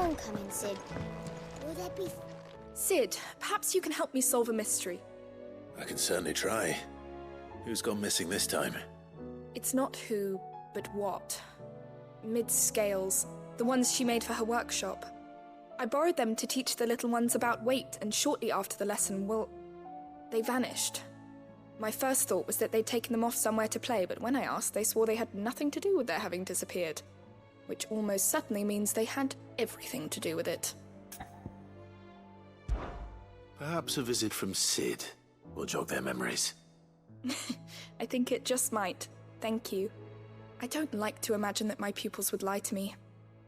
I'm coming, Sid. Will there be... Sid, perhaps you can help me solve a mystery. I can certainly try. Who's gone missing this time? It's not who, but what. Mid's scales, the ones she made for her workshop. I borrowed them to teach the little ones about weight, and shortly after the lesson, well, they vanished. My first thought was that they'd taken them off somewhere to play, but when I asked, they swore they had nothing to do with their having disappeared. Which almost certainly means they had everything to do with it. Perhaps a visit from Sid will jog their memories. I think it just might. Thank you. I don't like to imagine that my pupils would lie to me.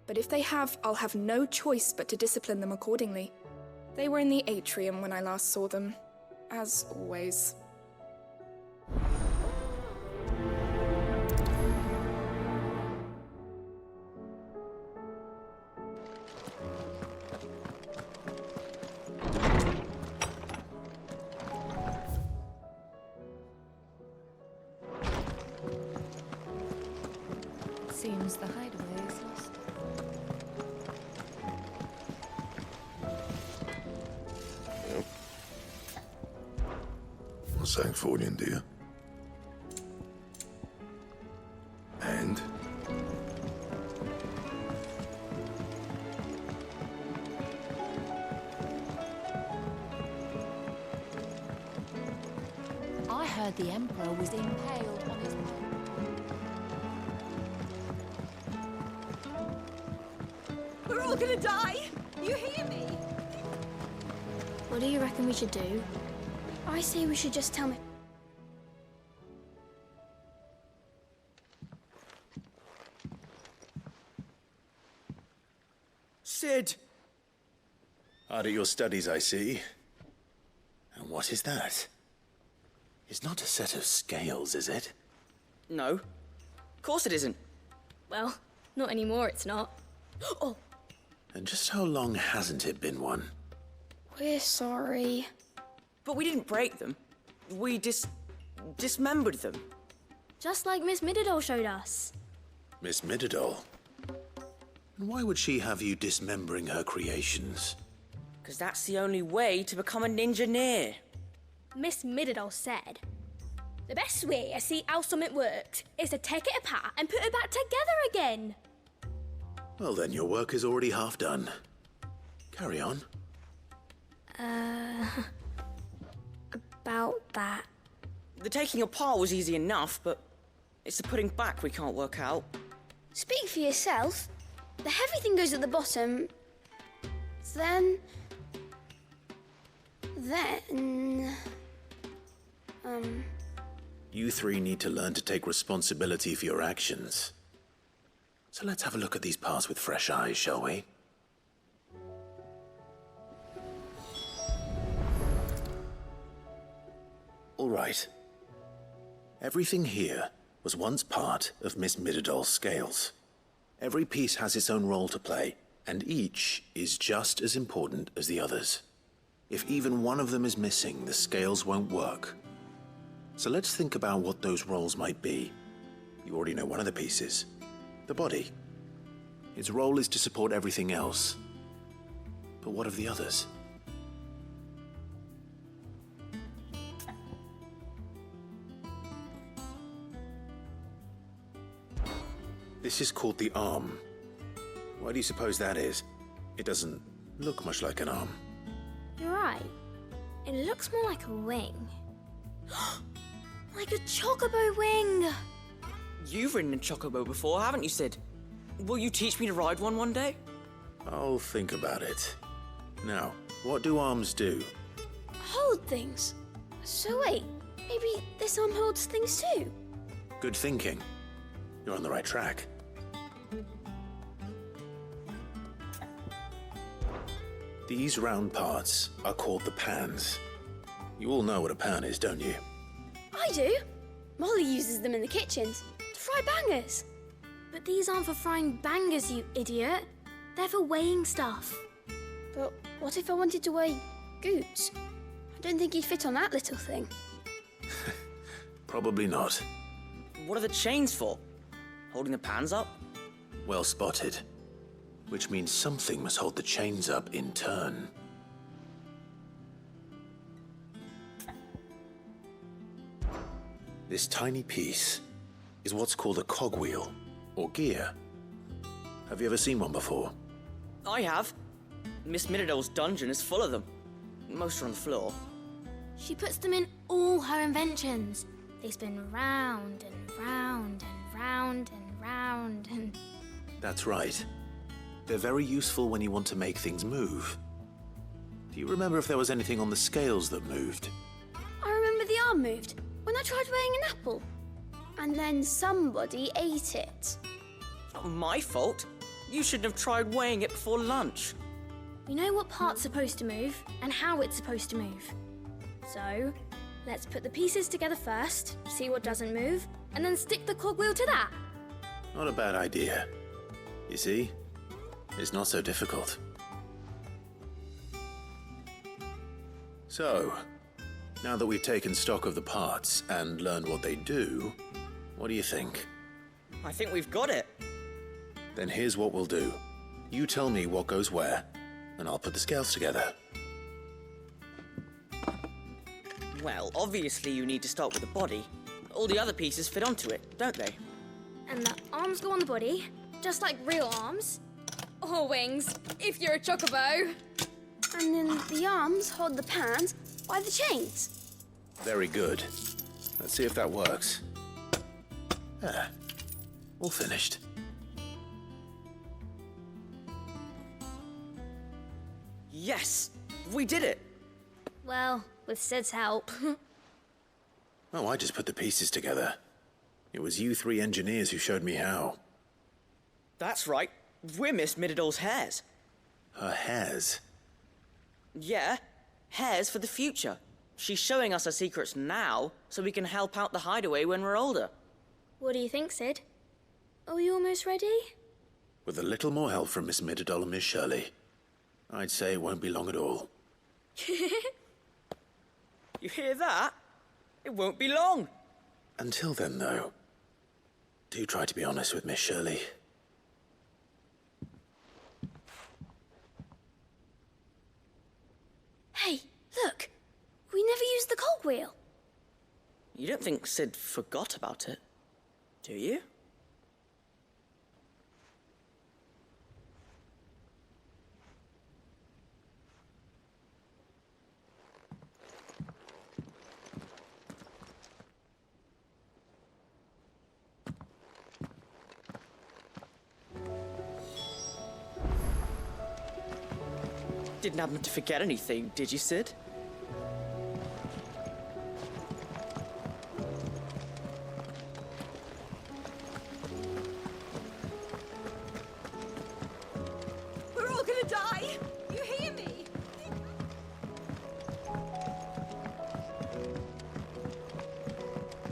But if they have, I'll have no choice but to discipline them accordingly. They were in the atrium when I last saw them, as always. Seems the hideaway is lost. Yep. What's that for you, dear? And? I heard the Emperor was impaled on his... We're all gonna die! You hear me? What do you reckon we should do? I say we should just tell me... Sid! Hard at your studies, I see. And what is that? It's not a set of scales, is it? No. Of course it isn't. Well, not anymore, it's not. Oh! And just how long hasn't it been one? We're sorry. But we didn't break them. We dismembered them. Just like Miss Mididol showed us. Miss Mididol? And why would she have you dismembering her creations? Because that's the only way to become a ninja-neer. Miss Mididol said, the best way to see how something works is to take it apart and put it back together again. Well then, your work is already half done. Carry on. About that. The taking apart was easy enough, but it's the putting back we can't work out. Speak for yourself. The heavy thing goes at the bottom. Then... You three need to learn to take responsibility for your actions. So let's have a look at these parts with fresh eyes, shall we? All right. Everything here was once part of Miss Mididol's scales. Every piece has its own role to play, and each is just as important as the others. If even one of them is missing, the scales won't work. So let's think about what those roles might be. You already know one of the pieces. The body. Its role is to support everything else. But what of the others? This is called the arm. Why do you suppose that is? It doesn't look much like an arm. You're right. It looks more like a wing. Like a chocobo wing! You've ridden a chocobo before, haven't you, Sid? Will you teach me to ride one day? I'll think about it. Now, what do arms do? Hold things. So wait, maybe this arm holds things too? Good thinking. You're on the right track. These round parts are called the pans. You all know what a pan is, don't you? I do. Molly uses them in the kitchens to fry bangers. But these aren't for frying bangers, you idiot. They're for weighing stuff. But what if I wanted to weigh Goots? I don't think he'd fit on that little thing. Probably not. What are the chains for? Holding the pans up? Well spotted. which means something must hold the chains up in turn. This tiny piece is what's called a cogwheel, or gear. Have you ever seen one before? I have. Miss Mididol's dungeon is full of them. Most are on the floor. She puts them in all her inventions. They spin round and round and round and round and... That's right. They're very useful when you want to make things move. Do you remember if there was anything on the scales that moved? I remember the arm moved when I tried weighing an apple. And then somebody ate it. It's not my fault. You shouldn't have tried weighing it before lunch. We know what part's supposed to move and how it's supposed to move. So, let's put the pieces together first, see what doesn't move, and then stick the cogwheel to that. Not a bad idea. You see? It's not so difficult. So, now that we've taken stock of the parts and learned what they do, what do you think? I think we've got it. Then here's what we'll do. You tell me what goes where, and I'll put the scales together. Well, obviously you need to start with the body. All the other pieces fit onto it, don't they? And the arms go on the body, just like real arms. Or wings, if you're a chocobo. And then the arms hold the pans by the chains. Very good. Let's see if that works. Ah, all finished. Yes! We did it! Well, with Sid's help. Oh, I just put the pieces together. It was you three engineers who showed me how. That's right. We're Miss Mididol's hares. Her hairs? Yeah, hares for the future. She's showing us her secrets now, so we can help out the hideaway when we're older. What do you think, Sid? Are we almost ready? With a little more help from Miss Mididol and Miss Shirley, I'd say it won't be long at all. You hear that? It won't be long. Until then, though, do try to be honest with Miss Shirley. Hey, look! We never used the cogwheel. You don't think Sid forgot about it, do you? Didn't happen to forget anything, did you, Sid? We're all gonna die! You hear me?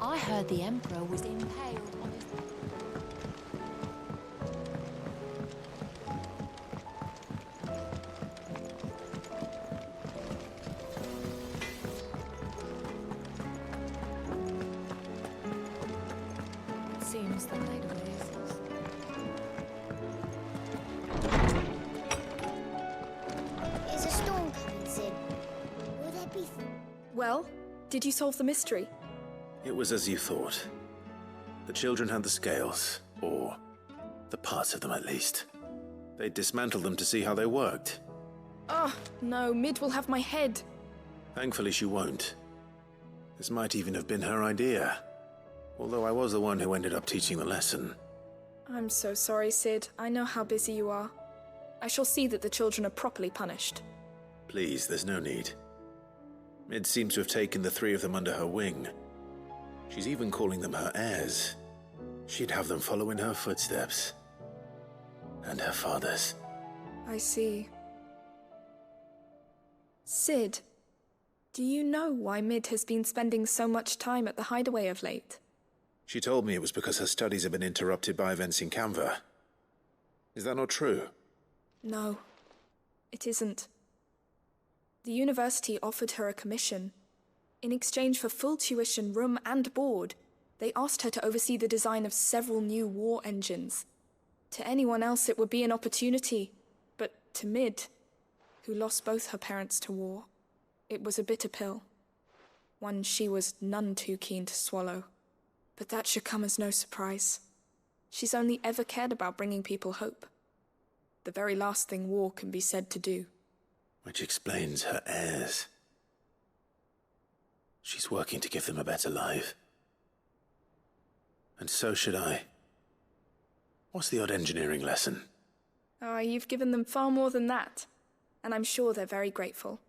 I heard the Emperor was impaled on his... Seems the hideaway is... There's a storm coming, Sid. Will there be... Well, did you solve the mystery? It was as you thought. The children had the scales, or the parts of them at least. They dismantled them to see how they worked. Oh, no, Mid will have my head. Thankfully she won't. This might even have been her idea. Although I was the one who ended up teaching the lesson. I'm so sorry, Sid. I know how busy you are. I shall see that the children are properly punished. Please, there's no need. Mid seems to have taken the three of them under her wing. She's even calling them her heirs. She'd have them follow in her footsteps. And her father's. I see. Sid, do you know why Mid has been spending so much time at the hideaway of late? She told me it was because her studies have been interrupted by events in Canva. Is that not true? No, it isn't. The university offered her a commission. In exchange for full tuition, room and board, they asked her to oversee the design of several new war engines. To anyone else it would be an opportunity, but to Mid, who lost both her parents to war, it was a bitter pill. One she was none too keen to swallow. But that should come as no surprise. She's only ever cared about bringing people hope. The very last thing war can be said to do. Which explains her heirs. She's working to give them a better life. And so should I. What's the odd engineering lesson? Oh, you've given them far more than that. And I'm sure they're very grateful.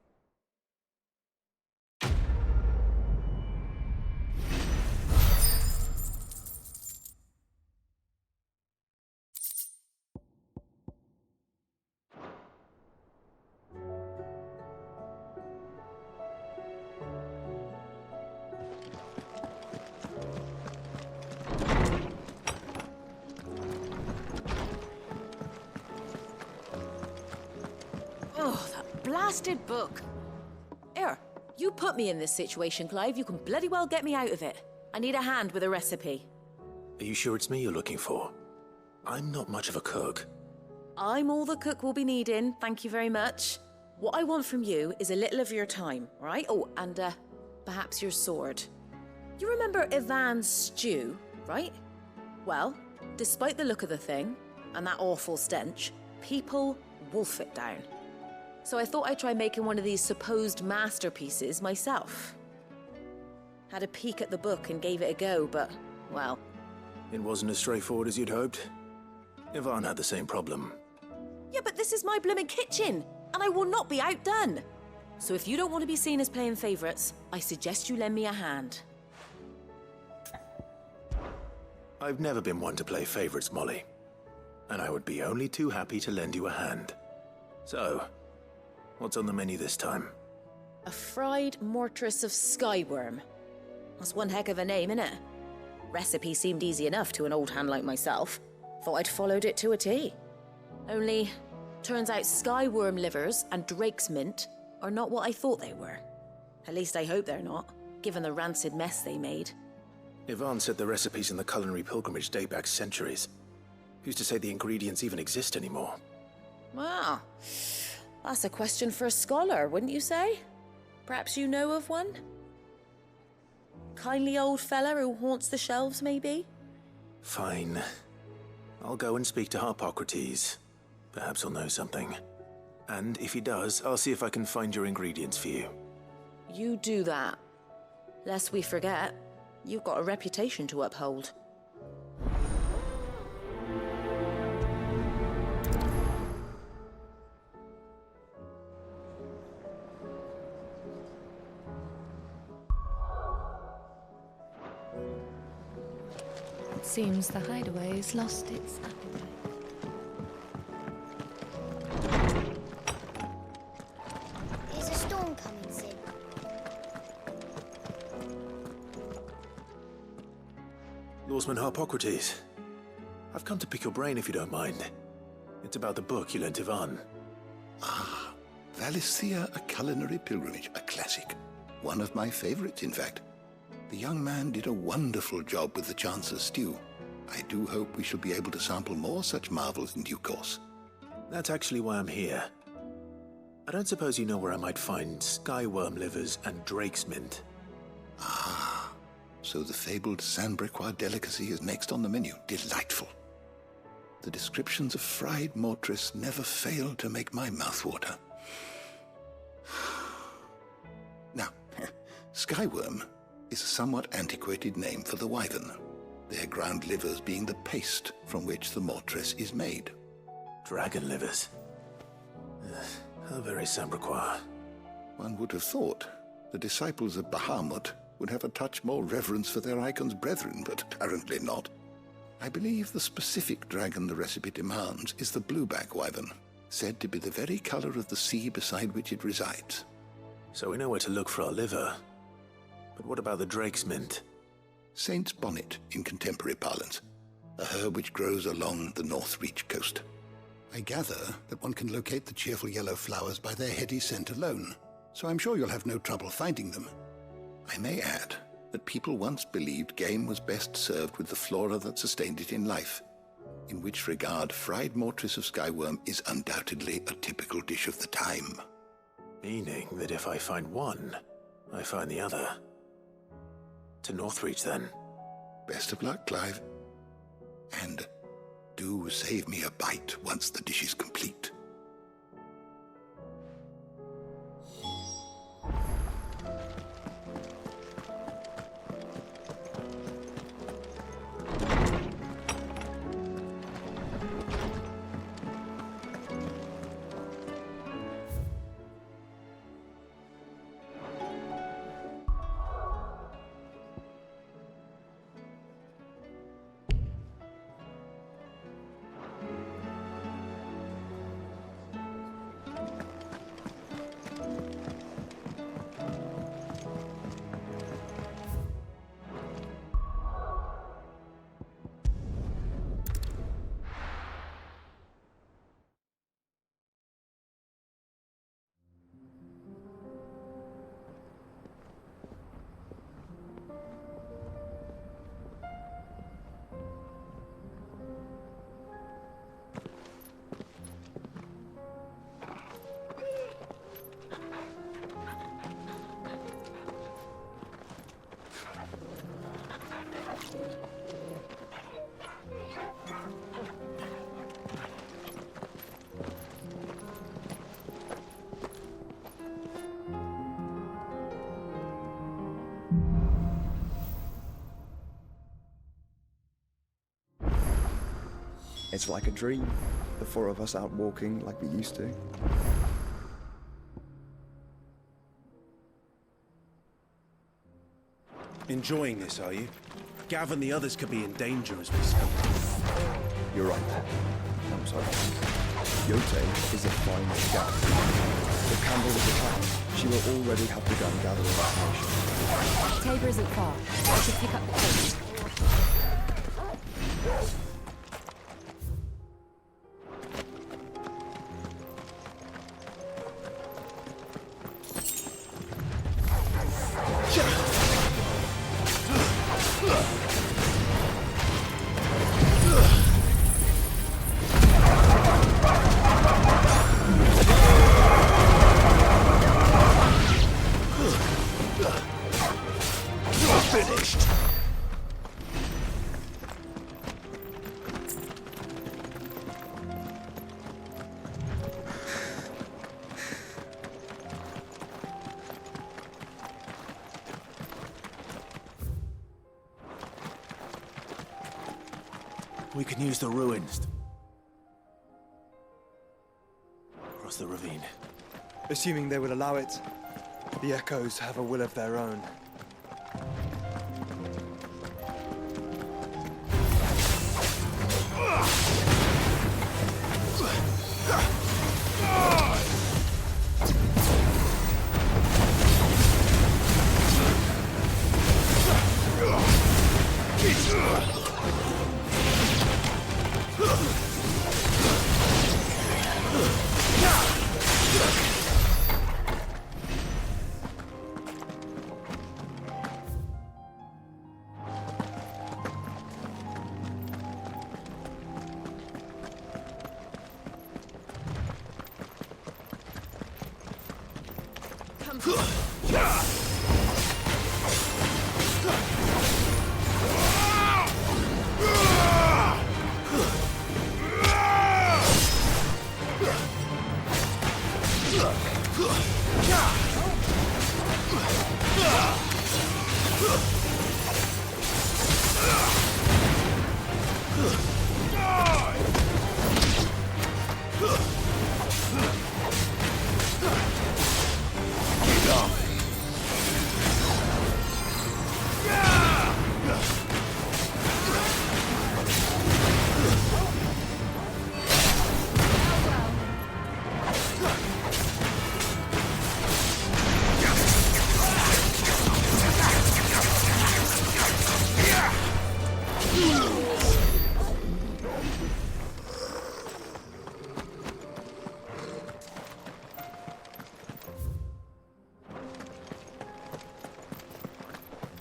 Oh, that blasted book. Here, you put me in this situation, Clive. You can bloody well get me out of it. I need a hand with a recipe. Are you sure it's me you're looking for? I'm not much of a cook. I'm all the cook will be needing, thank you very much. What I want from you is a little of your time, right? Oh, and perhaps your sword. You remember Ivan's stew, right? Well, despite the look of the thing, and that awful stench, people wolf it down. So I thought I'd try making one of these supposed masterpieces myself. Had a peek at the book and gave it a go, but, well... It wasn't as straightforward as you'd hoped. Ivan had the same problem. Yeah, but this is my blimmin' kitchen, and I will not be outdone. So if you don't want to be seen as playing favourites, I suggest you lend me a hand. I've never been one to play favourites, Molly. And I would be only too happy to lend you a hand. So, what's on the menu this time? A fried mortress of skyworm. That's one heck of a name, innit? Recipe seemed easy enough to an old hand like myself. Thought I'd followed it to a T. Only, turns out skyworm livers and drake's mint are not what I thought they were. At least I hope they're not, given the rancid mess they made. Ivan said the recipes in the culinary pilgrimage date back centuries. Who's to say the ingredients even exist anymore? Well, that's a question for a scholar, wouldn't you say? Perhaps you know of one? Kindly old fella who haunts the shelves, maybe? Fine. I'll go and speak to Harpocrates. Perhaps he'll know something. And if he does, I'll see if I can find your ingredients for you. You do that. Lest we forget, you've got a reputation to uphold. It seems the hideaway's lost its appetite. Is a storm coming, Sid? Lawsman Harpocrates. I've come to pick your brain if you don't mind. It's about the book you lent Ivan. Ah, Valisthea, A Culinary Pilgrimage, a classic. One of my favorites, in fact. The young man did a wonderful job with the Chance's stew. I do hope we shall be able to sample more such marvels in due course. That's actually why I'm here. I don't suppose you know where I might find skyworm livers and drake's mint. Ah, so the fabled Sandbrequois delicacy is next on the menu. Delightful. The descriptions of fried mortress never fail to make my mouth water. Now, skyworm is a somewhat antiquated name for the wyvern, their ground livers being the paste from which the mortress is made. Dragon livers. How very Sandbrequois. One would have thought the disciples of Bahamut would have a touch more reverence for their icon's brethren, but apparently not. I believe the specific dragon the recipe demands is the blueback wyvern, said to be the very color of the sea beside which it resides. So we know where to look for our liver. But what about the drake's mint? Saint's bonnet in contemporary parlance, a herb which grows along the North Reach coast. I gather that one can locate the cheerful yellow flowers by their heady scent alone, so I'm sure you'll have no trouble finding them. I may add that people once believed game was best served with the flora that sustained it in life. In which regard, fried mortress of skyworm is undoubtedly a typical dish of the time. Meaning that if I find one, I find the other. To Northreach, then. Best of luck, Clive. And do save me a bite once the dish is complete. It's like a dream, the four of us out walking like we used to. Enjoying this, are you? Gav and the others could be in danger as we speak. You're right. I'm sorry. Yote is a fine scout. If Campbell was attacked, she will already have begun gathering information. Tabor isn't far. I should pick up the pace. We can use the ruins. Across the ravine. Assuming they will allow it, the echoes have a will of their own.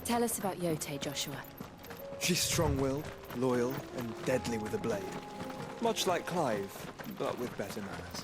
Tell us about Yote, Joshua. She's strong-willed, loyal, and deadly with a blade. Much like Clive, but with better manners.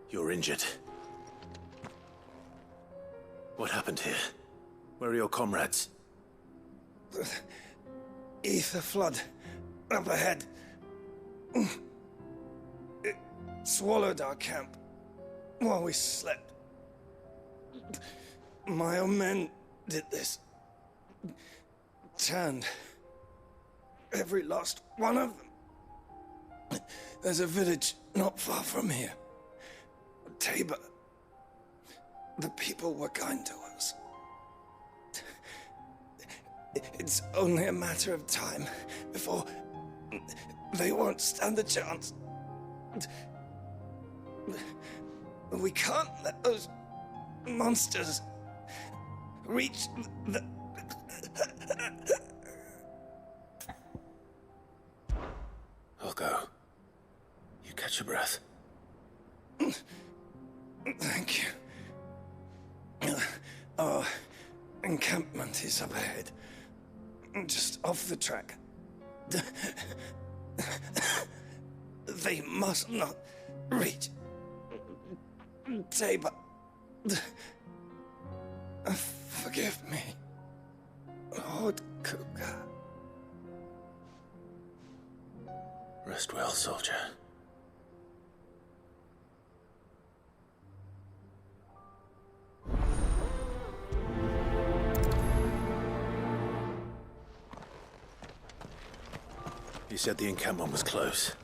You're injured. What happened here? Where are your comrades? Ether flood up ahead. It swallowed our camp while we slept. My own men did this. Turned every last one of them. There's a village not far from here. Tabor. The people were kind to us. It's only a matter of time before they won't stand a chance. We can't let those monsters reach the... I'll go. You catch your breath. Thank you. Our encampment is up ahead. Just off the track. They must not reach Tabor. Forgive me, Lord Cougar. Rest well, soldier. You said the encampment was close.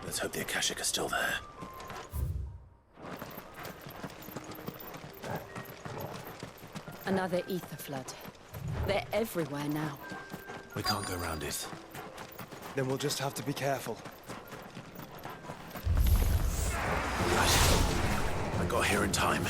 Let's hope the Akashic are still there. Another ether flood. They're everywhere now. We can't go around it. Then we'll just have to be careful. Right. I got here in time.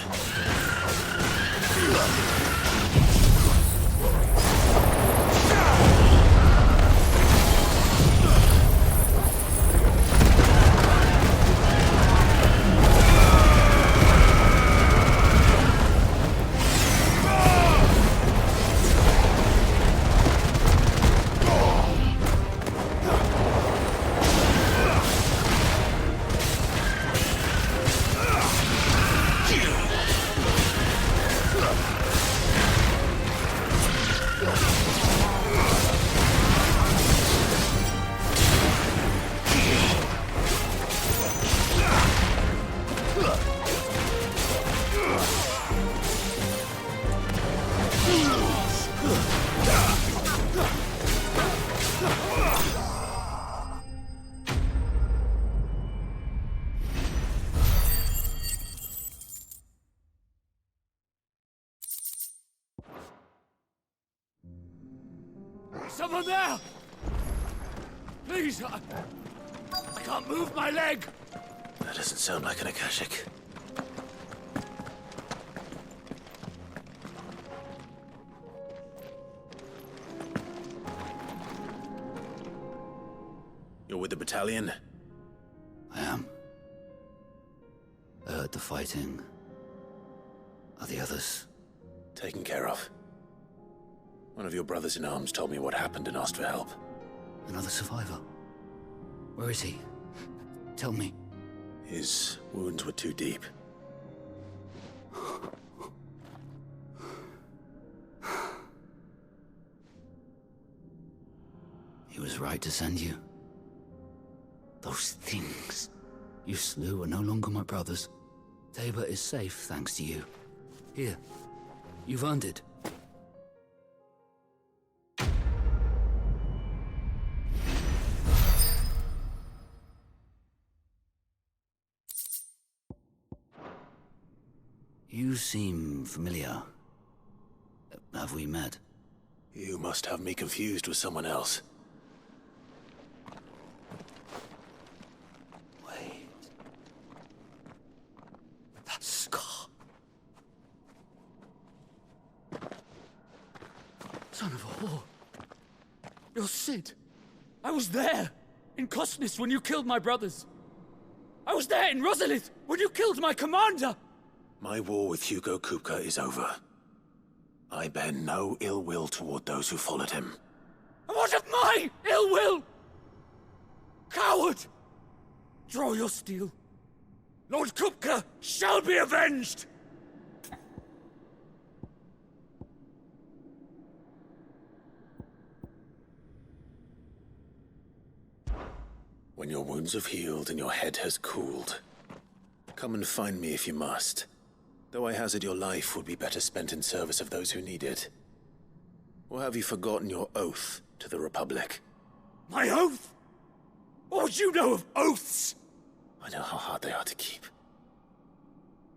Someone there! Please, I can't move my leg! That doesn't sound like an Akashic. You're with the battalion? I am. I heard the fighting. Are the others? Taken care of. One of your brothers in arms told me what happened and asked for help. Another survivor? Where is he? Tell me. His wounds were too deep. He was right to send you. Those things you slew are no longer my brothers. Tabor is safe thanks to you. Here, you've earned it. You seem familiar. Have we met? You must have me confused with someone else. Wait. That scar. Son of a whore. You're Sid. I was there in Cosnis when you killed my brothers. I was there in Rosalith when you killed my commander. My war with Hugo Kupka is over. I bear no ill will toward those who followed him. And what of my ill will? Coward! Draw your steel. Lord Kupka shall be avenged! When your wounds have healed and your head has cooled, come and find me if you must. Though I hazard your life would be better spent in service of those who need it. Or have you forgotten your oath to the Republic? My oath? What would you know of oaths? I know how hard they are to keep.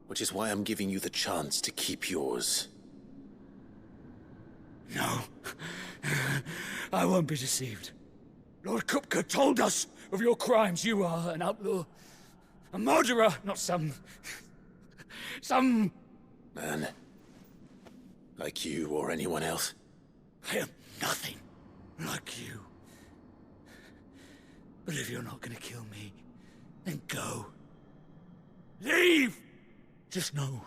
Which is why I'm giving you the chance to keep yours. No. I won't be deceived. Lord Kupka told us of your crimes. You are an outlaw. A murderer, not some man. Like you or anyone else. I am nothing like you. But if you're not gonna kill me, then go. Leave! Just know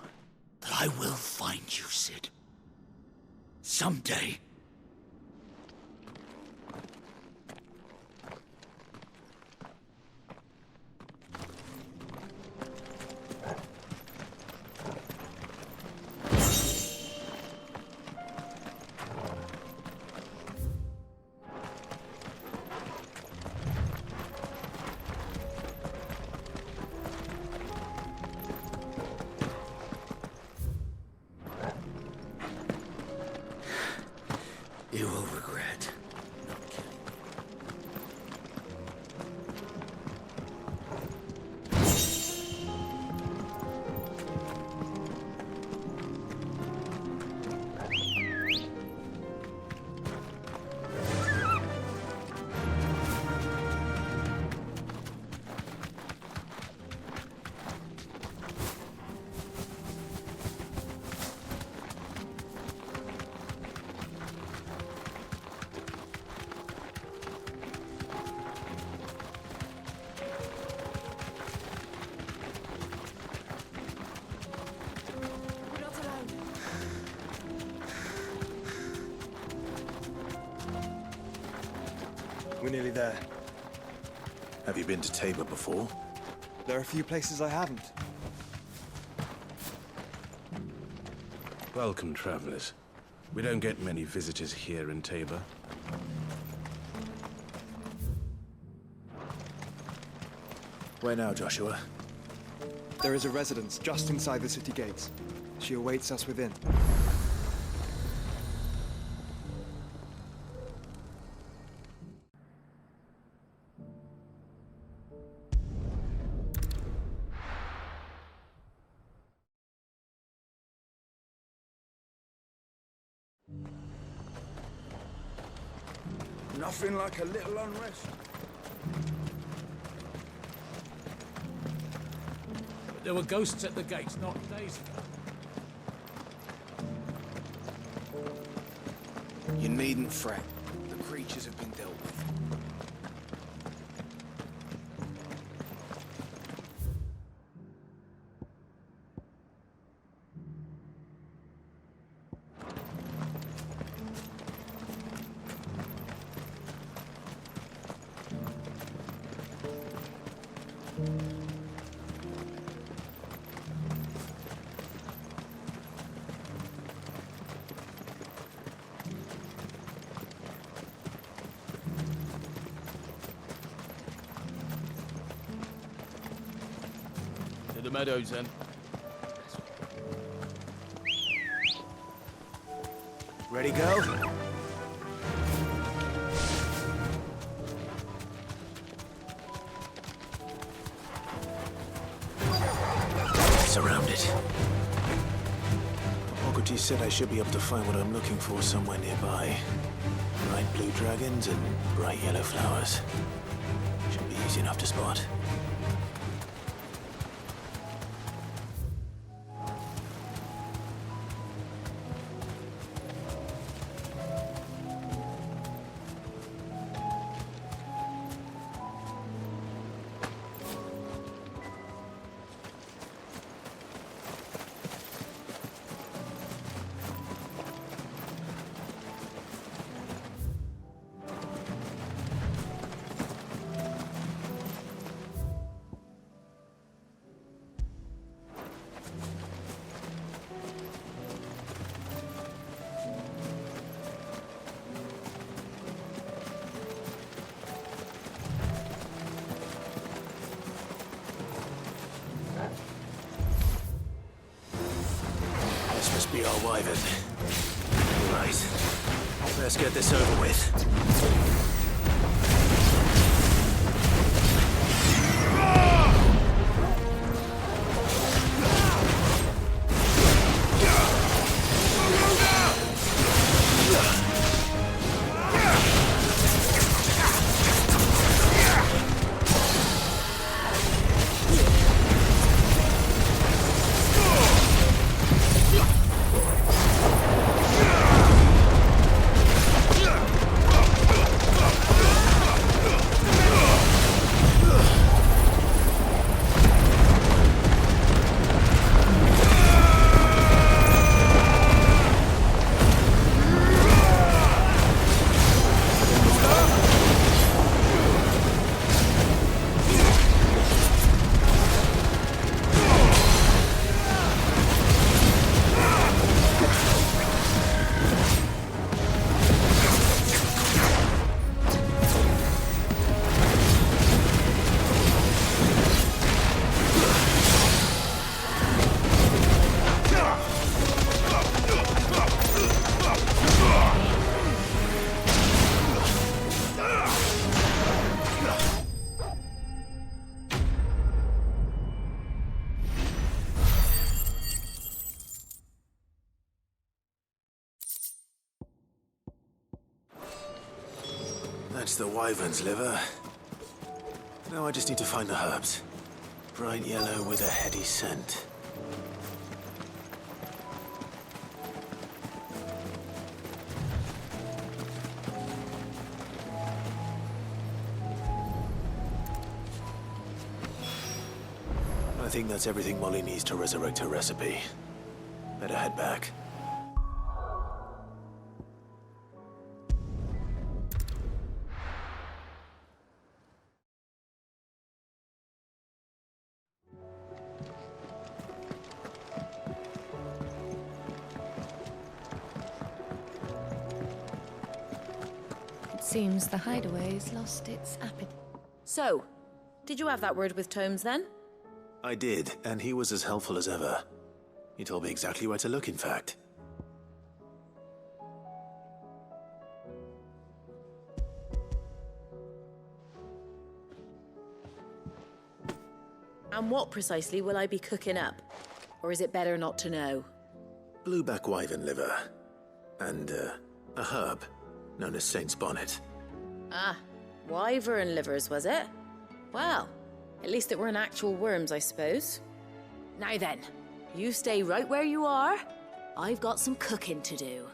that I will find you, Sid. Someday. You will regret not killing me. We're nearly there. Have you been to Tabor before? There are a few places I haven't. Welcome, travelers. We don't get many visitors here in Tabor. Where now, Joshua? There is a residence just inside the city gates. She awaits us within. Nothing like a little unrest. There were ghosts at the gates not days ago. You needn't fret. The creatures have been dealt with. The meadows, then. Ready, go? Surrounded. Otis said I should be able to find what I'm looking for somewhere nearby. Bright blue dragons and bright yellow flowers. Should be easy enough to spot. This must be our wyvern. Right. Let's get this over with. That's the wyvern's liver. Now I just need to find the herbs. Bright yellow with a heady scent. I think that's everything Molly needs to resurrect her recipe. Better head back. Seems the hideaway's lost its appetite. So, did you have that word with Tomes then? I did, and he was as helpful as ever. He told me exactly where to look, in fact. And what precisely will I be cooking up? Or is it better not to know? Blueback wyvern liver. And, a herb known as Saint's Bonnet. Ah, wyvern livers, was it? Well, at least it weren't actual worms, I suppose. Now then, you stay right where you are. I've got some cooking to do.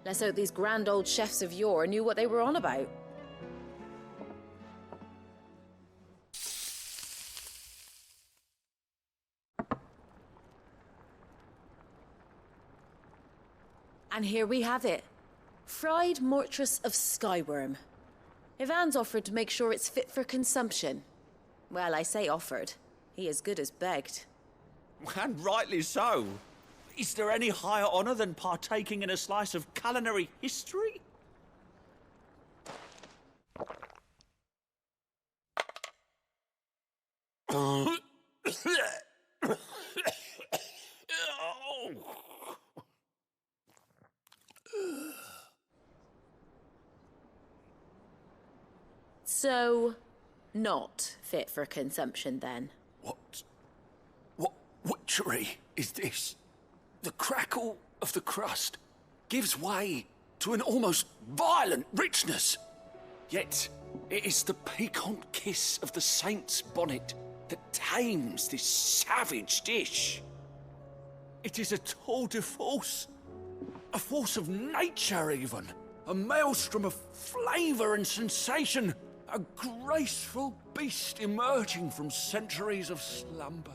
Let's hope these grand old chefs of yore knew what they were on about. And here we have it. Fried mortress of skyworm. Ivan's offered to make sure it's fit for consumption. Well, I say offered. He as good as begged. And rightly so. Is there any higher honor than partaking in a slice of culinary history? So, not fit for consumption then? What witchery is this? The crackle of the crust gives way to an almost violent richness. Yet it is the piquant kiss of the saint's bonnet that tames this savage dish. It is a tour de force, a force of nature even, a maelstrom of flavour and sensation, a graceful beast emerging from centuries of slumber.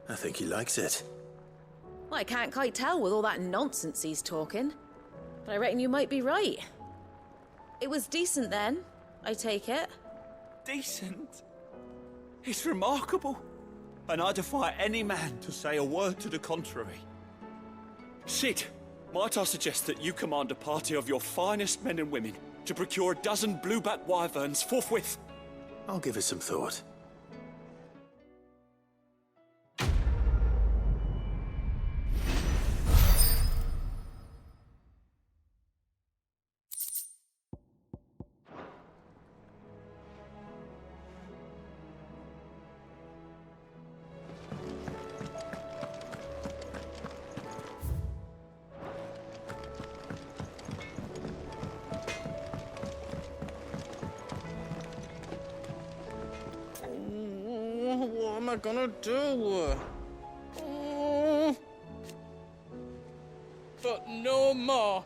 I think he likes it. Well, I can't quite tell with all that nonsense he's talking, but I reckon you might be right. It was decent then, I take it. Decent? It's remarkable, and I defy any man to say a word to the contrary. Sid, might I suggest that you command a party of your finest men and women to procure a dozen blueback wyverns forthwith? I'll give it some thought. What am I gonna do? But no more.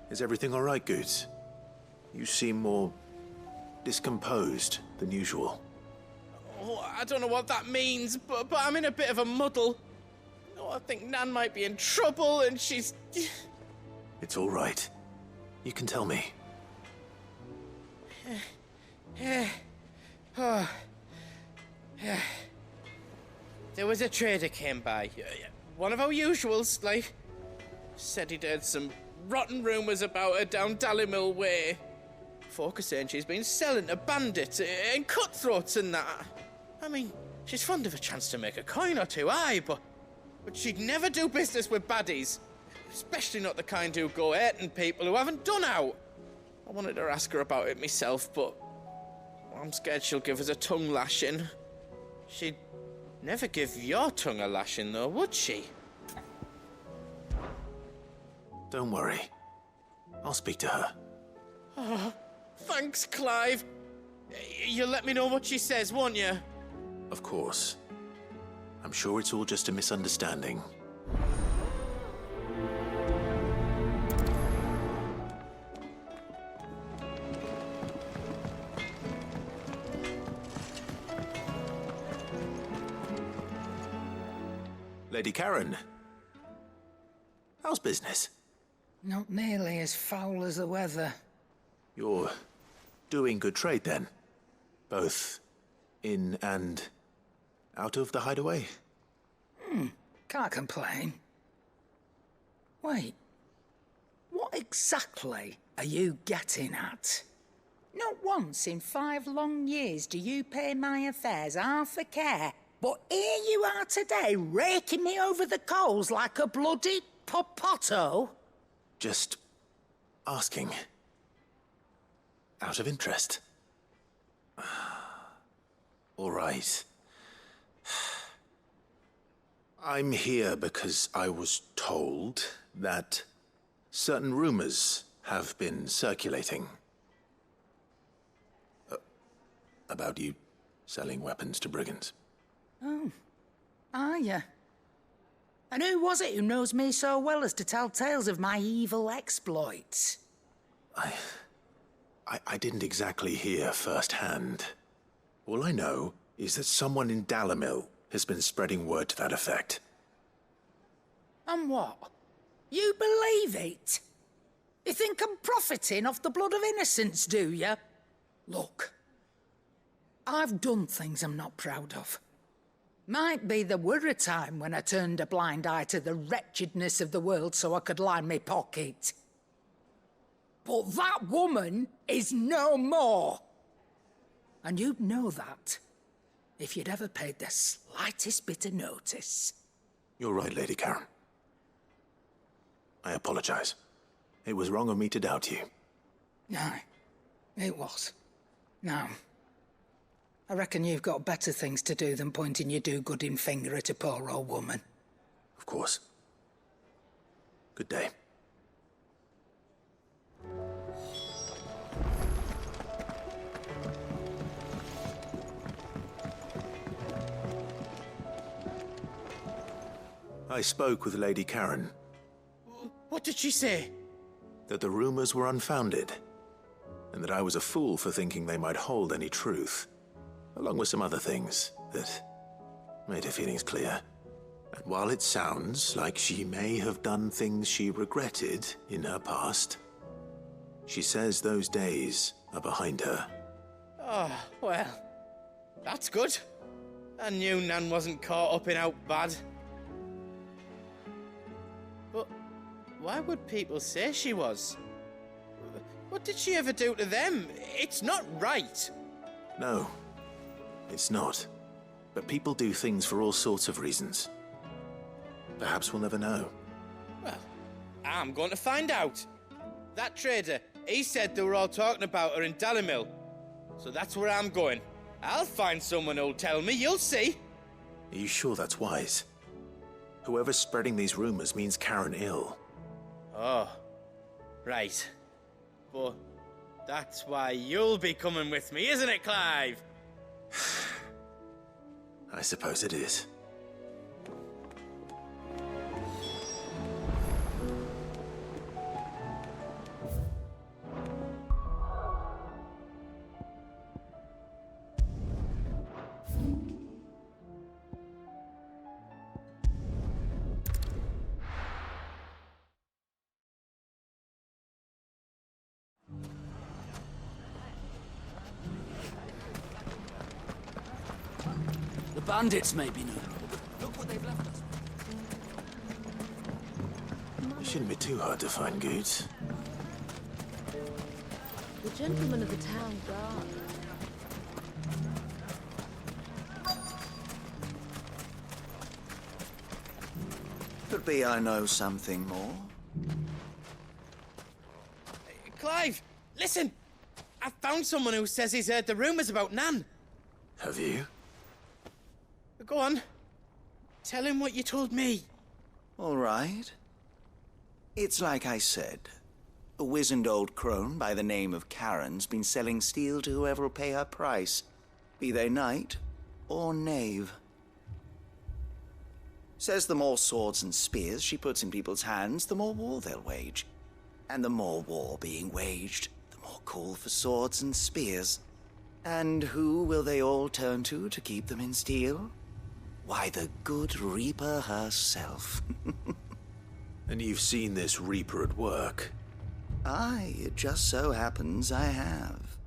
Is everything all right, Goots? You seem more discomposed than usual. Oh, I don't know what that means, but I'm in a bit of a muddle. Oh, I think Nan might be in trouble, and she's... It's all right. You can tell me. Oh. There was a trader came by. One of our usuals, like. Said he'd heard some rotten rumours about her down Dallimil Way. Folk are saying she's been selling to bandits and cutthroats and that. I mean, she's fond of a chance to make a coin or two, aye, but she'd never do business with baddies. Especially not the kind who go hurting people who haven't done out. I wanted to ask her about it myself, but I'm scared she'll give us a tongue lashing. She'd never give your tongue a lashing, though, would she? Don't worry. I'll speak to her. Oh, thanks, Clive. You'll let me know what she says, won't you? Of course. I'm sure it's all just a misunderstanding. Lady Karen, how's business? Not nearly as foul as the weather. You're doing good trade then? Both in and out of the hideaway? Can't complain. Wait, what exactly are you getting at? Not once in 5 long years do you pay my affairs half a care. But here you are today, raking me over the coals like a bloody popoto. Just asking. Out of interest. All right. I'm here because I was told that certain rumors have been circulating. About you selling weapons to brigands. Oh, are you? And who was it who knows me so well as to tell tales of my evil exploits? I didn't exactly hear firsthand. All I know is that someone in Dallimil has been spreading word to that effect. And what? You believe it? You think I'm profiting off the blood of innocents, do you? Look, I've done things I'm not proud of. Might be there were a time when I turned a blind eye to the wretchedness of the world so I could line my pocket. But that woman is no more. And you'd know that if you'd ever paid the slightest bit of notice. You're right, Lady Karen. I apologize. It was wrong of me to doubt you. Aye, it was. Now, I reckon you've got better things to do than pointing your do-gooding finger at a poor old woman. Of course. Good day. I spoke with Lady Karen. What did she say? That the rumors were unfounded, and that I was a fool for thinking they might hold any truth, along with some other things that made her feelings clear. And while it sounds like she may have done things she regretted in her past, she says those days are behind her. Oh, well, that's good. I knew Nan wasn't caught up in out bad. But why would people say she was? What did she ever do to them? It's not right. No, it's not. But people do things for all sorts of reasons. Perhaps we'll never know. Well, I'm going to find out. That trader, he said they were all talking about her in Dalimil. So that's where I'm going. I'll find someone who'll tell me, you'll see. Are you sure that's wise? Whoever's spreading these rumors means Karen ill. Oh, right. But that's why you'll be coming with me, isn't it, Clive? I suppose it is. The bandits may be new. Look what they've left us. It shouldn't be too hard to find goods. The gentleman of the town guard. Could be I know something more. Clive, listen! I found someone who says he's heard the rumours about Nan. Have you? Go on. Tell him what you told me. All right. It's like I said. A wizened old crone by the name of Karen's been selling steel to whoever will pay her price, be they knight or knave. Says the more swords and spears she puts in people's hands, the more war they'll wage. And the more war being waged, the more call for swords and spears. And who will they all turn to keep them in steel? Why, the good Reaper herself. And you've seen this Reaper at work? Aye, it just so happens I have.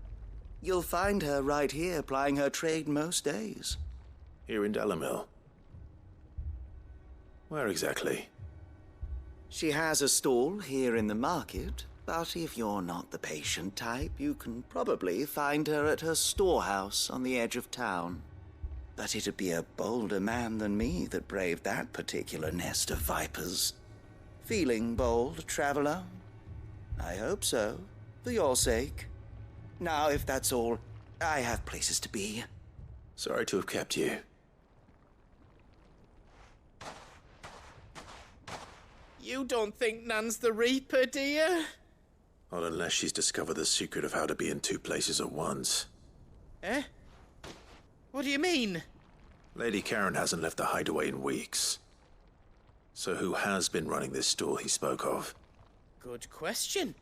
You'll find her right here plying her trade most days. Here in Dalimil? Where exactly? She has a stall here in the market, but if you're not the patient type, you can probably find her at her storehouse on the edge of town. But it'd be a bolder man than me that braved that particular nest of vipers. Feeling bold, traveler? I hope so, for your sake. Now, if that's all, I have places to be. Sorry to have kept you. You don't think Nan's the Reaper, do you? Not unless she's discovered the secret of how to be in two places at once. Eh? What do you mean? Lady Karen hasn't left the hideaway in weeks. So who has been running this stall he spoke of? Good question.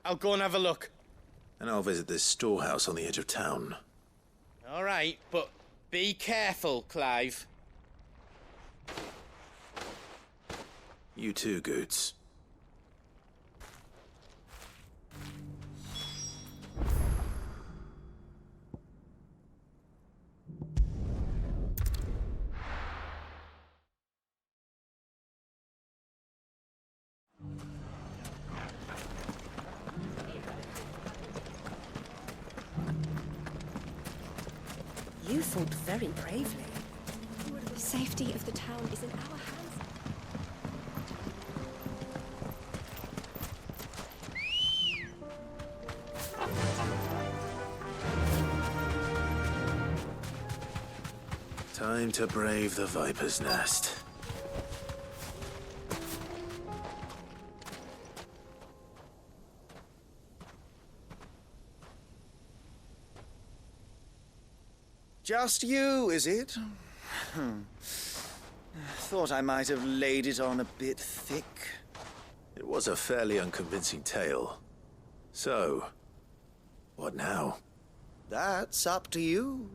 I'll go and have a look. And I'll visit this storehouse on the edge of town. All right, but be careful, Clive. You too, Goots. You fought very bravely. The safety of the town is in our hands. to brave the Viper's Nest. Just you, is it? Thought I might have laid it on a bit thick. It was a fairly unconvincing tale. So, what now? That's up to you.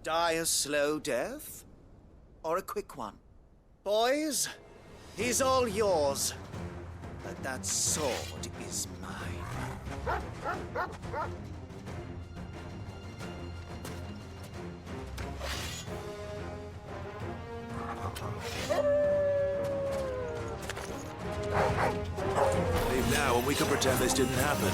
Die a slow death, or a quick one. Boys, he's all yours. But that sword is mine. Leave now and we can pretend this didn't happen.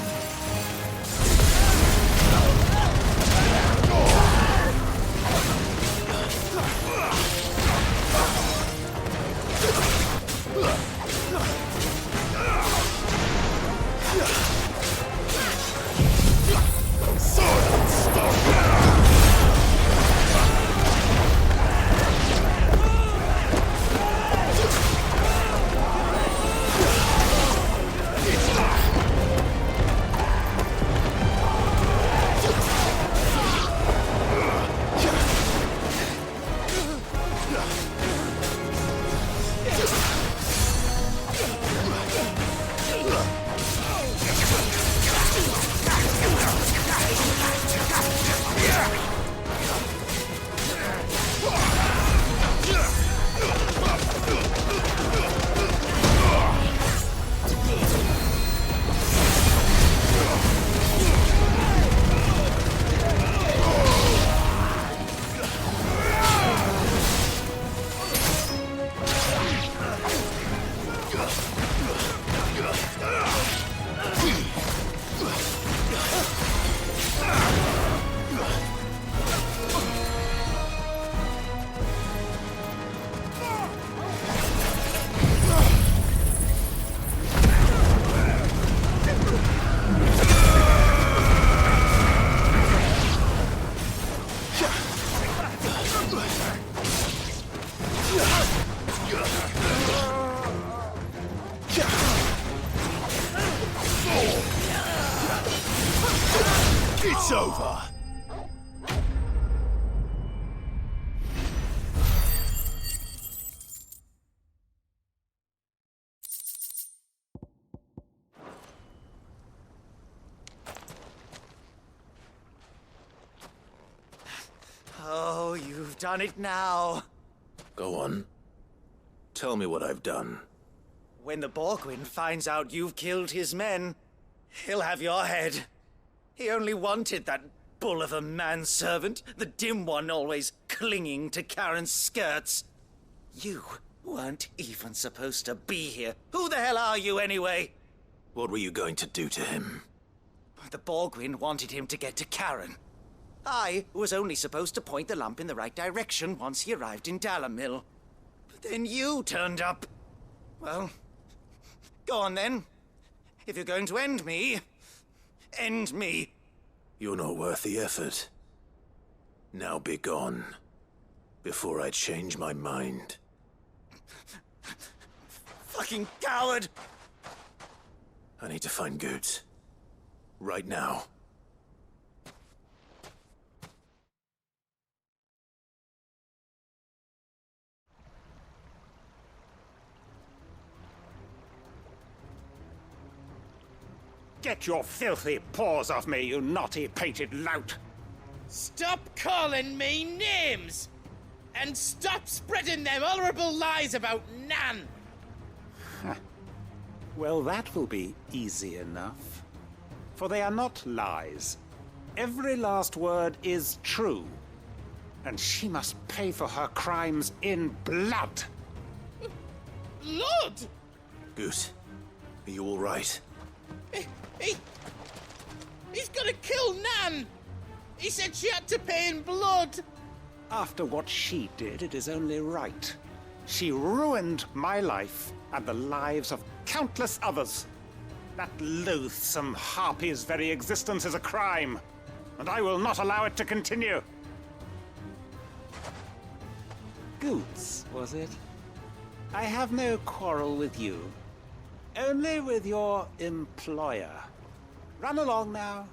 It's over. Oh, you've done it now. Go on. Tell me what I've done. When the Borgwyn finds out you've killed his men, he'll have your head. He only wanted that bull of a manservant, the dim one always clinging to Karen's skirts. You weren't even supposed to be here. Who the hell are you anyway? What were you going to do to him? The Borgwyn wanted him to get to Karen. I was only supposed to point the lamp in the right direction once he arrived in Dalamil. But then you turned up. Well, go on then. If you're going to end me, end me. You're not worth the effort. Now be gone, before I change my mind. Fucking coward! I need to find Goods. Right now. Get your filthy paws off me, you naughty painted lout! Stop calling me names! And stop spreading them horrible lies about Nan! Well, that will be easy enough. For they are not lies. Every last word is true. And she must pay for her crimes in blood. Lord! Goose, are you all right? He's gonna kill Nan! He said she had to pay in blood! After what she did, it is only right. She ruined my life and the lives of countless others. That loathsome harpy's very existence is a crime, and I will not allow it to continue. Goots, was it? I have no quarrel with you. Only with your employer. Run along now.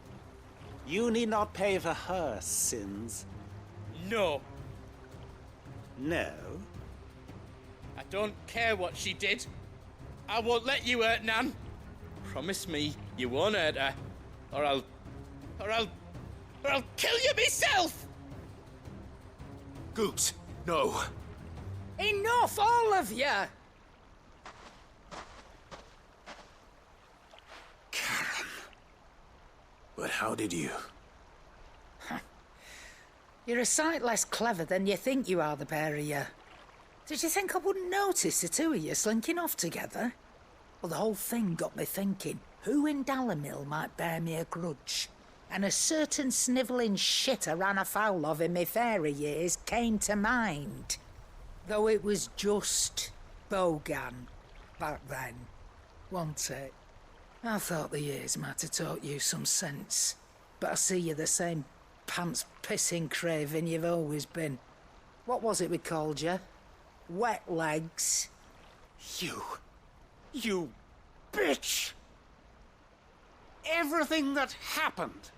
You need not pay for her sins. No. No? I don't care what she did. I won't let you hurt Nan. Promise me you won't hurt her, or I'll kill you myself! Goots, no. Enough, all of you! But how did you? You're a sight less clever than you think you are, the pair of you. Did you think I wouldn't notice the two of you slinking off together? Well, the whole thing got me thinking, who in Dalimil might bear me a grudge? And a certain snivelling shit I ran afoul of in my fairy years came to mind. Though it was just Bogan back then, wasn't it? I thought the years might have taught you some sense, but I see you're the same pants-pissing craven you've always been. What was it we called you? Wet legs? You bitch! Everything that happened,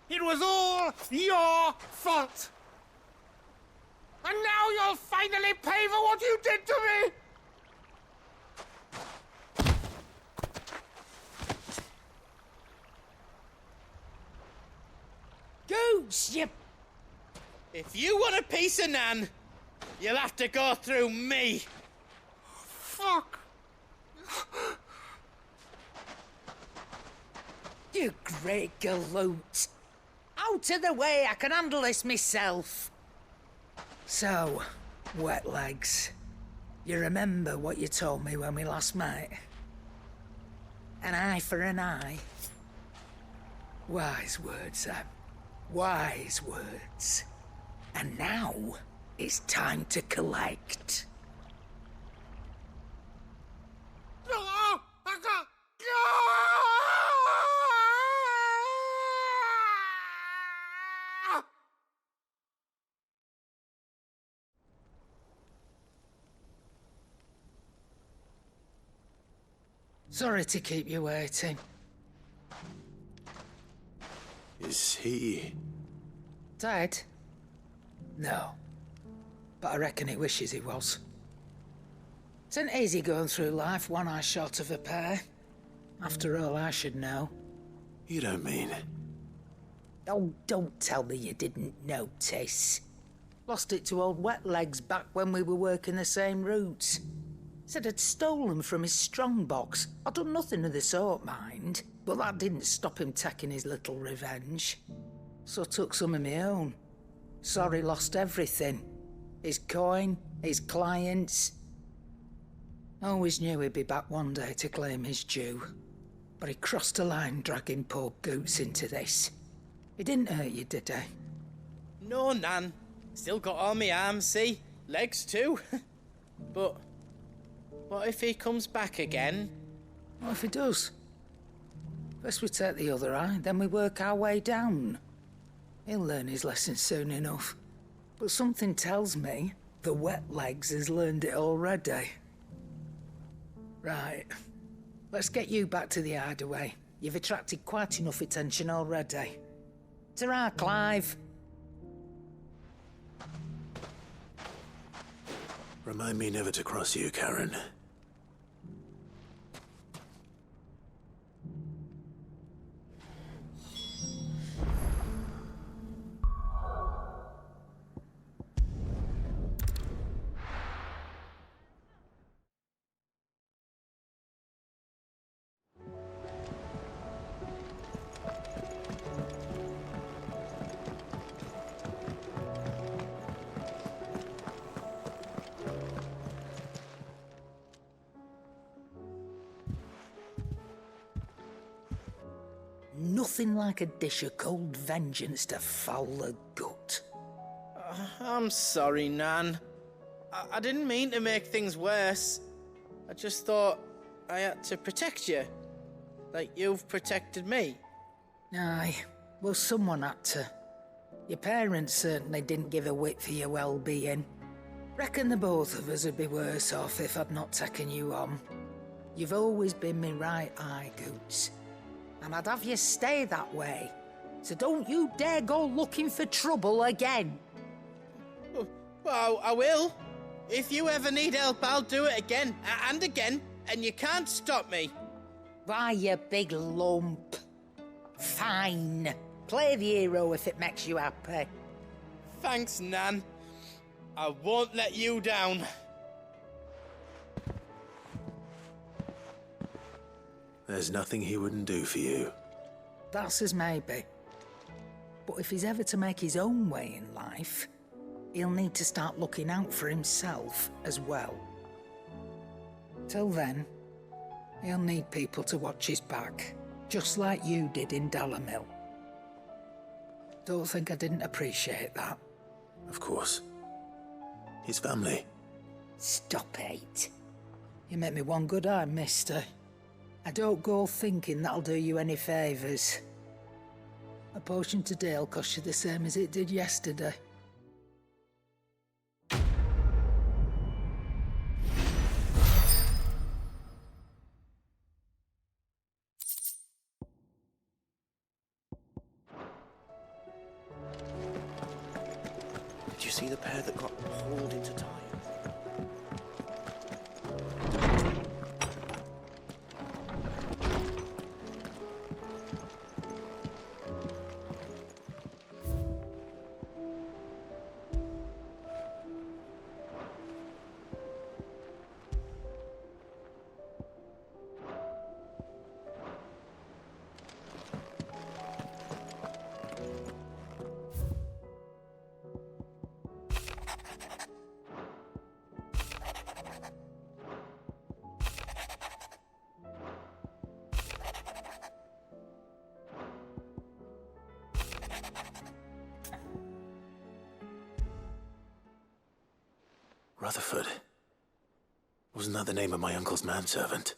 it was all your fault! And now you'll finally pay for what you did to me! Goose, you... If you want a piece of Nan, you'll have to go through me. Fuck! You great galoot. Out of the way, I can handle this myself. So, wet legs, you remember what you told me when we last met? An eye for an eye. Wise words, Sam. Wise words. And now, it's time to collect. Sorry to keep you waiting. Is he... Dead? No. But I reckon he wishes he was. It's an easy going through life, one eye short of a pair. After all, I should know. You don't mean... Oh, don't tell me you didn't notice. Lost it to old Wet Legs back when we were working the same routes. Said I'd stolen from his strongbox. I'd done nothing of the sort, mind. But that didn't stop him taking his little revenge. So I took some of my own. Sorry, lost everything. His coin, his clients. Always knew he'd be back one day to claim his due. But he crossed a line dragging poor Goots into this. He didn't hurt you, did he? No, Nan. Still got all my arms, see? Legs too. But what if he comes back again? What if he does? First we take the other eye, then we work our way down. He'll learn his lesson soon enough. But something tells me the Wet Legs has learned it already. Right. Let's get you back to the hideaway. You've attracted quite enough attention already. Ta-ra, Clive. Remind me never to cross you, Karen. Nothing like a dish of cold vengeance to foul the gut. I'm sorry, Nan. I didn't mean to make things worse. I just thought I had to protect you. Like you've protected me. Aye, well, someone had to. Your parents certainly didn't give a whit for your well-being. Reckon the both of us would be worse off if I'd not taken you on. You've always been me right eye, Goots. And I'd have you stay that way. So don't you dare go looking for trouble again. Well, I will. If you ever need help, I'll do it again and again, and you can't stop me. Why, you big lump. Fine. Play the hero if it makes you happy. Thanks, Nan. I won't let you down. There's nothing he wouldn't do for you. That's as maybe. But if he's ever to make his own way in life, he'll need to start looking out for himself as well. Till then, he'll need people to watch his back, just like you did in Dalimil. Don't think I didn't appreciate that. Of course. His family. Stop it. You make me one good eye, mister. I don't go thinking that'll do you any favours. A potion today'll cost you the same as it did yesterday. Did you see the pair that got hauled into time? Rutherford. Wasn't that the name of my uncle's manservant?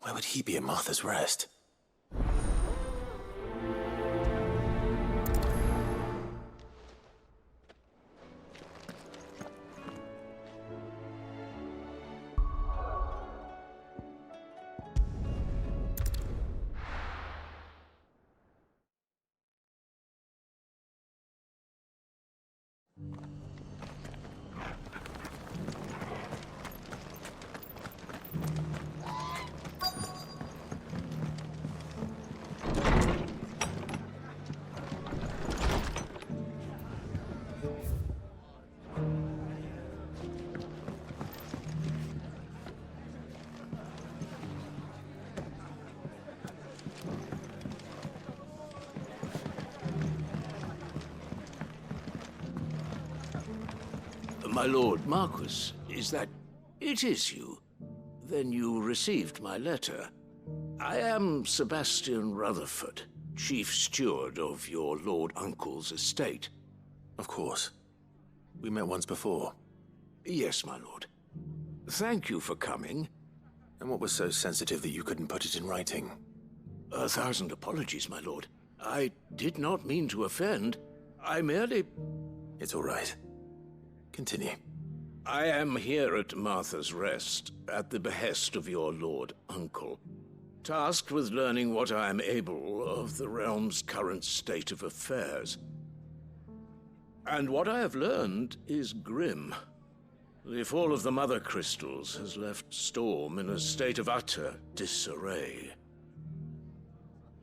Why would he be at Martha's Rest? My lord Marquis, is that... It is you. Then you received my letter. I am Sebastian Rutherford, chief steward of your lord uncle's estate. Of course. We met once before. Yes, my lord. Thank you for coming. And what was so sensitive that you couldn't put it in writing? 1,000 apologies, my lord. I did not mean to offend. I merely... It's all right. Continue. I am here at Martha's Rest, at the behest of your lord uncle, tasked with learning what I am able of the realm's current state of affairs. And what I have learned is grim. The fall of the Mother Crystals has left Storm in a state of utter disarray.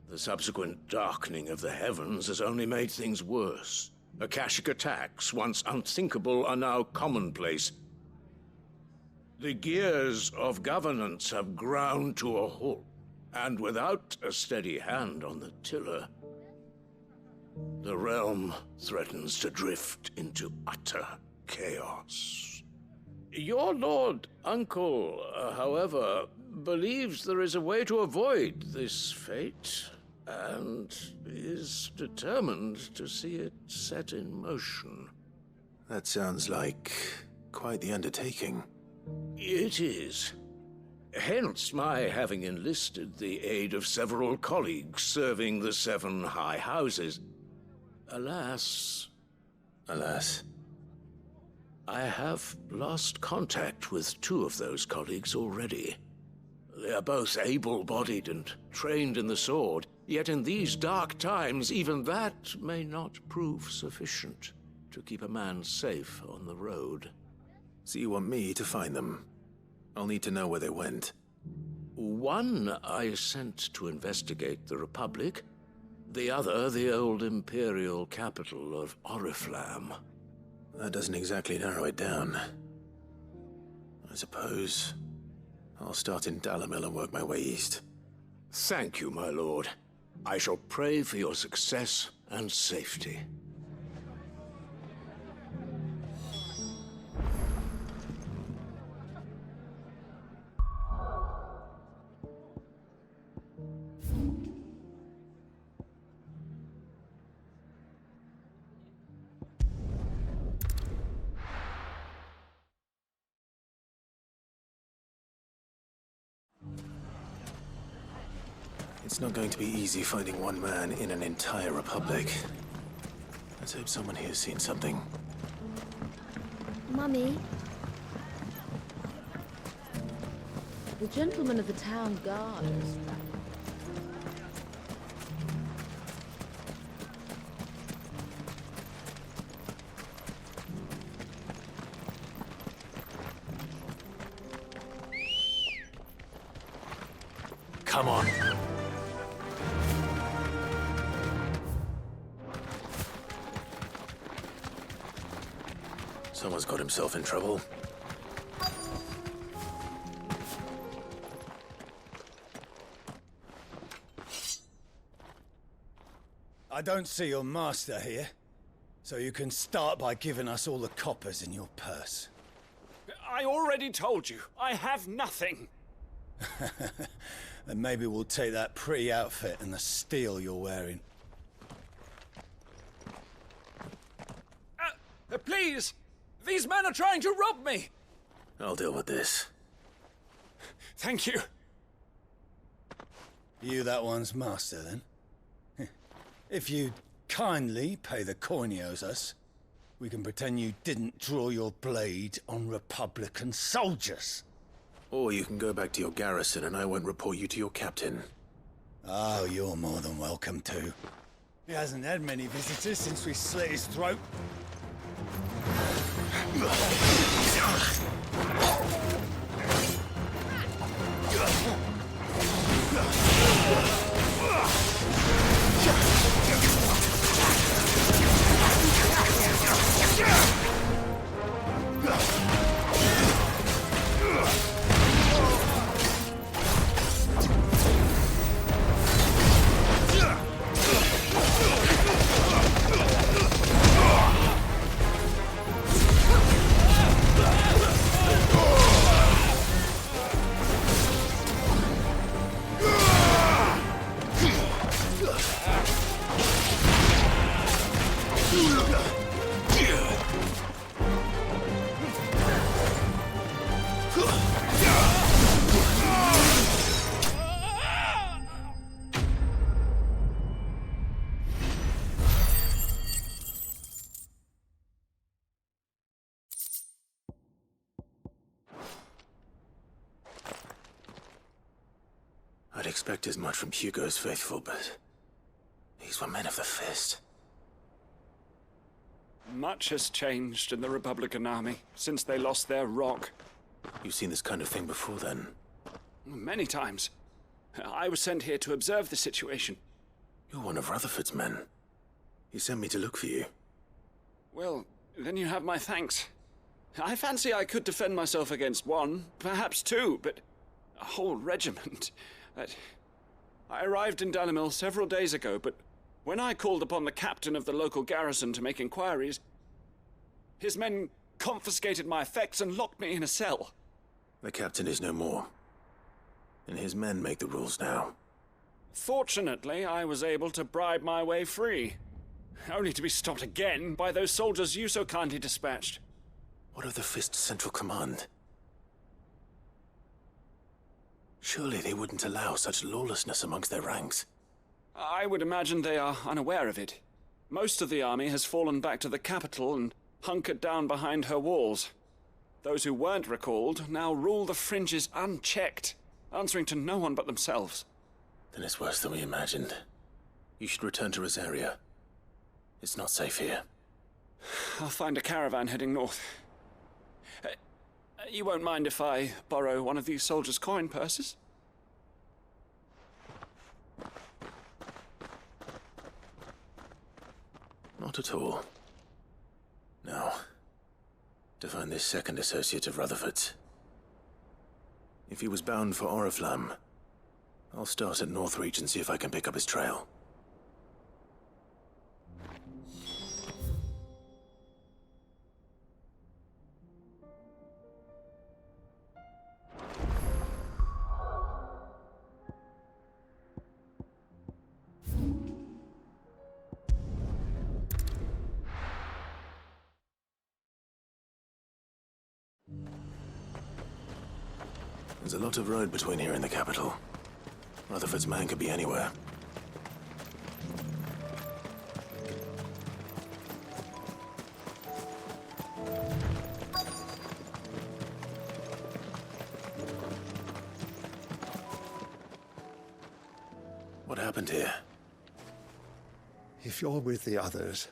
The subsequent darkening of the heavens has only made things worse. Akashic attacks, once unthinkable, are now commonplace. The gears of governance have ground to a halt, and without a steady hand on the tiller, the realm threatens to drift into utter chaos. Your lord uncle, however, believes there is a way to avoid this fate, and is determined to see it set in motion. That sounds like quite the undertaking. It is. Hence my having enlisted the aid of several colleagues serving the 7 high houses. Alas, alas. I have lost contact with 2 of those colleagues already. They are both able-bodied and trained in the sword, yet in these dark times, even that may not prove sufficient to keep a man safe on the road. So you want me to find them? I'll need to know where they went. One I sent to investigate the Republic, the other the old Imperial capital of Oriflamme. That doesn't exactly narrow it down. I suppose I'll start in Dalimil and work my way east. Thank you, my lord. I shall pray for your success and safety. It's not going to be easy finding one man in an entire republic. Let's hope someone here's seen something. Mummy? The gentleman of the town guard is back. Come on. Someone's got himself in trouble. I don't see your master here, so you can start by giving us all the coppers in your purse. I already told you, I have nothing. Then maybe we'll take that pretty outfit and the steel you're wearing. Please! These men are trying to rob me! I'll deal with this. Thank you. You that one's master, then? If you kindly pay the coin he owes us, we can pretend you didn't draw your blade on Republican soldiers. Or you can go back to your garrison and I won't report you to your captain. Oh, you're more than welcome to. He hasn't had many visitors since we slit his throat. I'd expect as much from Hugo's faithful, but these were men of the fist. Much has changed in the Republican army since they lost their rock. You've seen this kind of thing before, then? Many times. I was sent here to observe the situation. You're one of Rutherford's men. He sent me to look for you. Well, then you have my thanks. I fancy I could defend myself against one, perhaps two, but a whole regiment. I arrived in Dalimil several days ago, but when I called upon the captain of the local garrison to make inquiries, his men confiscated my effects and locked me in a cell. The captain is no more, and his men make the rules now. Fortunately, I was able to bribe my way free, only to be stopped again by those soldiers you so kindly dispatched. What of the Fist's central command? Surely they wouldn't allow such lawlessness amongst their ranks. I would imagine they are unaware of it. Most of the army has fallen back to the capital and hunkered down behind her walls. Those who weren't recalled now rule the fringes unchecked, answering to no one but themselves. Then it's worse than we imagined. You should return to Rosaria. It's not safe here. I'll find a caravan heading north. You won't mind if I borrow one of these soldiers' coin purses? Not at all. Now, to find this second associate of Rutherford's. If he was bound for Oriflamme, I'll start at Northreach and see if I can pick up his trail. There's a lot of road between here and the capital. Rutherford's man could be anywhere. What happened here? If you're with the others,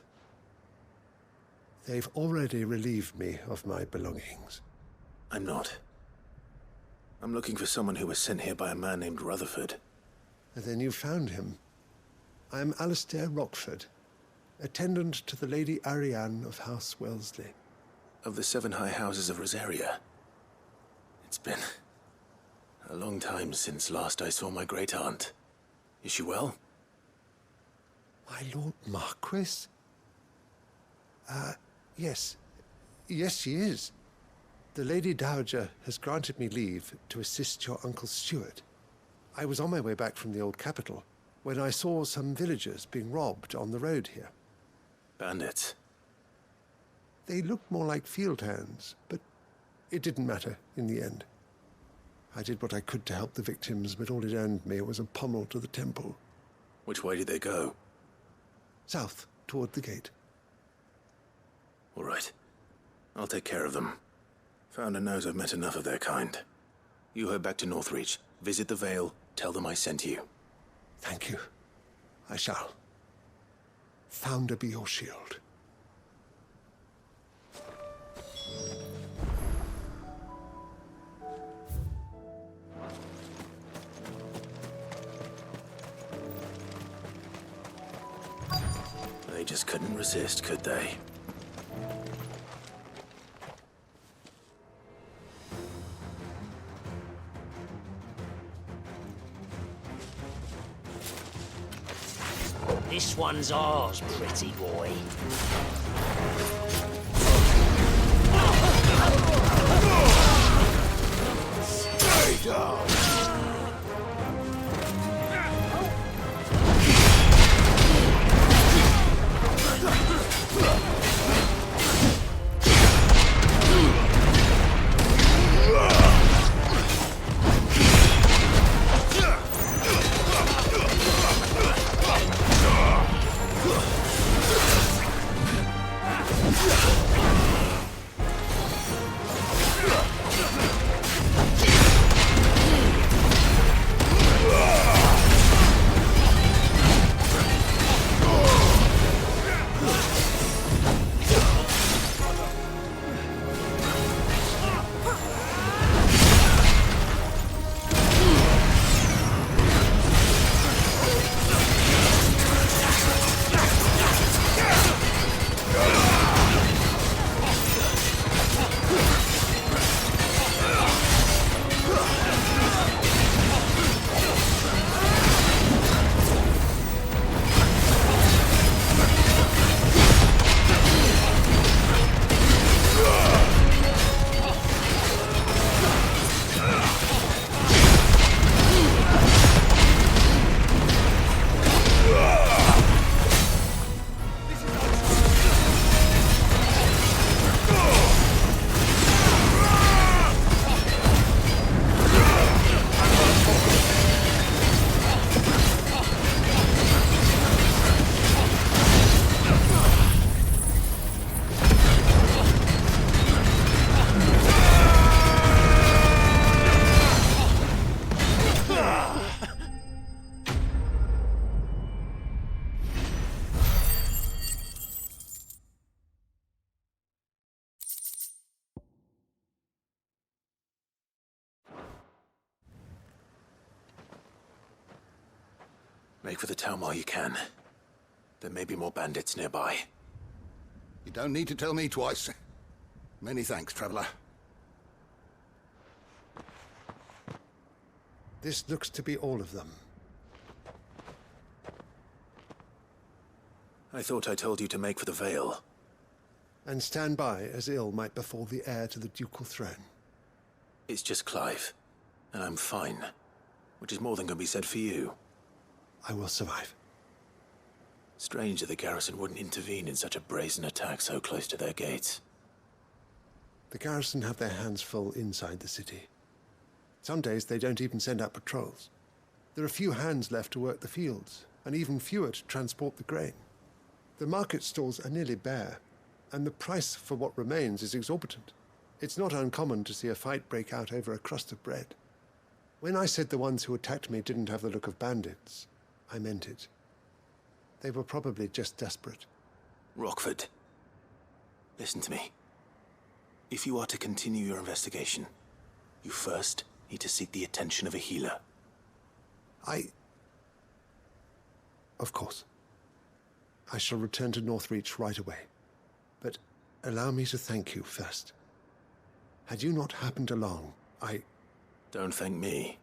they've already relieved me of my belongings. I'm not. I'm looking for someone who was sent here by a man named Rutherford. And then you found him. I'm Alistair Rockford, attendant to the Lady Ariane of House Wellesley. Of the 7 high houses of Rosaria. It's been a long time since last I saw my great-aunt. Is she well? My Lord Marquis? Yes. Yes, she is. The Lady Dowager has granted me leave to assist your Uncle Stuart. I was on my way back from the old capital when I saw some villagers being robbed on the road here. Bandits? They looked more like field hands, but it didn't matter in the end. I did what I could to help the victims, but all it earned me was a pommel to the temple. Which way did they go? South, toward the gate. All right. I'll take care of them. Founder knows I've met enough of their kind. You head back to Northreach, visit the Vale, tell them I sent you. Thank you. I shall. Founder be your shield. They just couldn't resist, could they? This one's ours, pretty boy. Stay down! Make for the town while you can. There may be more bandits nearby. You don't need to tell me twice. Many thanks, traveler. This looks to be all of them. I thought I told you to make for the Vale. And stand by as ill might befall the heir to the ducal throne. It's just Clive, and I'm fine. Which is more than can be said for you. I will survive. Strange that the garrison wouldn't intervene in such a brazen attack so close to their gates. The garrison have their hands full inside the city. Some days they don't even send out patrols. There are few hands left to work the fields, and even fewer to transport the grain. The market stalls are nearly bare, and the price for what remains is exorbitant. It's not uncommon to see a fight break out over a crust of bread. When I said the ones who attacked me didn't have the look of bandits, I meant it. They were probably just desperate. Rockford, listen to me. If you are to continue your investigation, you first need to seek the attention of a healer. Of course. I shall return to Northreach right away. But allow me to thank you first. Had you not happened along, Don't thank me.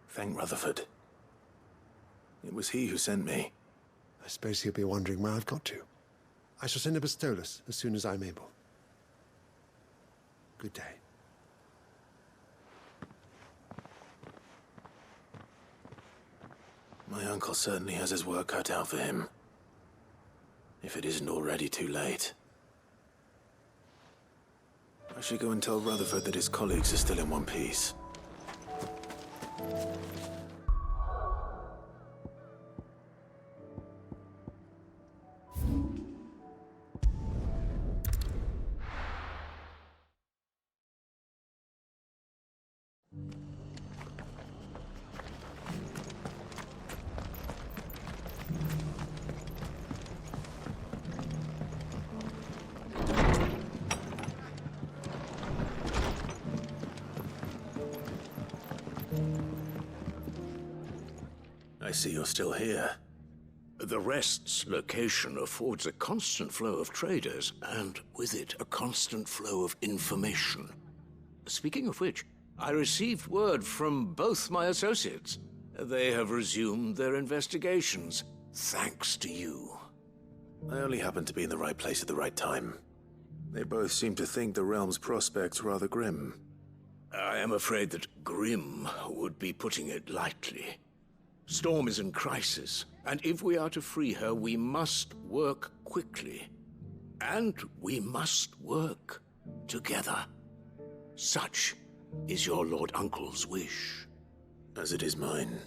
Thank Rutherford. It was he who sent me. I suppose he'll be wondering where I've got to. I shall send a Bastolus as soon as I'm able. Good day. My uncle certainly has his work cut out for him. If it isn't already too late. I should go and tell Rutherford that his colleagues are still in one piece. I see you're still here. The Rest's location affords a constant flow of traders, and with it, a constant flow of information. Speaking of which, I received word from both my associates. They have resumed their investigations, thanks to you. I only happened to be in the right place at the right time. They both seem to think the realm's prospects rather grim. I am afraid that grim would be putting it lightly. Storm is in crisis, and if we are to free her, we must work quickly. And we must work together. Such is your Lord Uncle's wish. As it is mine.